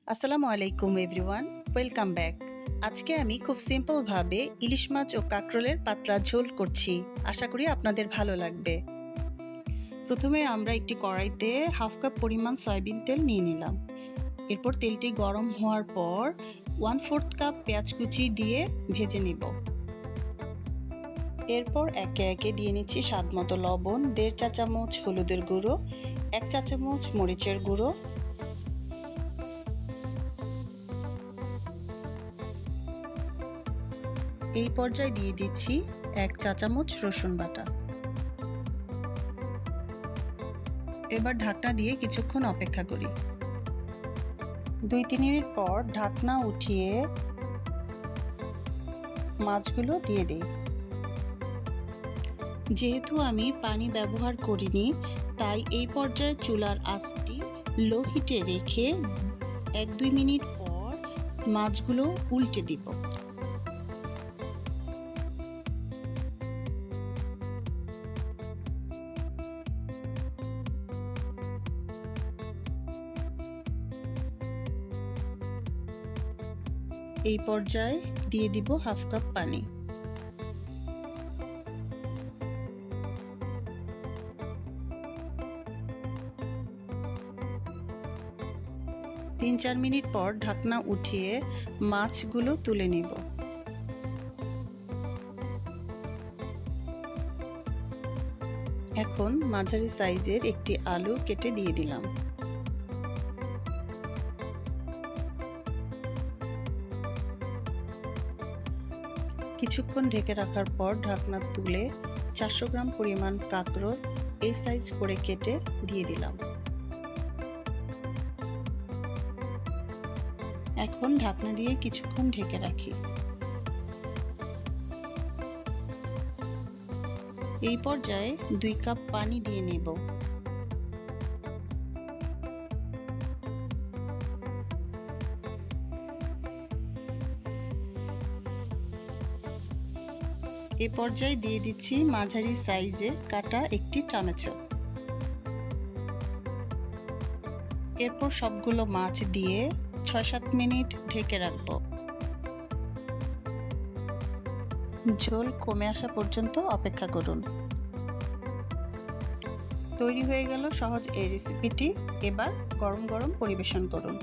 আসসালামু আলাইকুম everyone, welcome back. আজকে আমি খুব সিম্পলভাবে ইলিশ মাছ ও কাঁকরোলের পাতলা ঝোল করছি। আশা করি আপনাদের ভালো লাগবে। প্রথমে আমরা একটি কড়াইতে হাফ কাপ পরিমাণ সয়াবিন তেল নিয়ে নিলাম। এরপর তেলটি গরম হওয়ার পর 1/4 কাপ পেঁয়াজ কুচি দিয়ে ভেজে নেব। এরপর একে একে দিয়ে নিচ্ছি স্বাদ মতো লবণ, 1.5 চা চামচ হলুদের গুঁড়ো, 1 চা চামচ মরিচের গুঁড়ো, এই পর্যায়ে দিয়ে দিচ্ছি 1 চা চামচ রসুন বাটা। এবার ঢাকনা দিয়ে কিছুক্ষণ অপেক্ষা করি। 2-3 মিনিট পর ঢাকনা উঠিয়ে মাছগুলো দিয়ে দিই। যেহেতু আমি পানি ব্যবহার করিনি, তাই এই পর্যায়ে চুলার আঁচটি লো হিটে রেখে 1-2 মিনিট পর মাছগুলো উল্টে দিব। এই পর্যায়ে দিয়ে দিব হাফ কাপ পানি। তিন 4 মিনিট পর ঢাকনা উঠিয়ে মাছগুলো তুলে নিব। এখন মাঝারি সাইজের একটি আলু কেটে দিয়ে দিলাম। কিছুক্ষণ ঢেকে রাখার পর ঢাকনা তুলে 400 গ্রাম পরিমাণ কাঁকরোল এই সাইজ করে কেটে দিয়ে দিলাম। এখন ঢাকনা দিয়ে কিছুক্ষণ ঢেকে রাখি। এই পর্যায়ে 2 কাপ পানি দিয়ে নেব। এ পর্যায়ে দিয়ে দিচ্ছি মাঝারি সাইজের কাটা একটি টমেটো। এরপর সবগুলো মাছ দিয়ে 6-7 মিনিট ঢেকে রাখব। ঝোল কমে আসা পর্যন্ত অপেক্ষা করুন। তৈরি হয়ে গেল সহজ এই রেসিপিটি। এবার গরম গরম পরিবেশন করুন।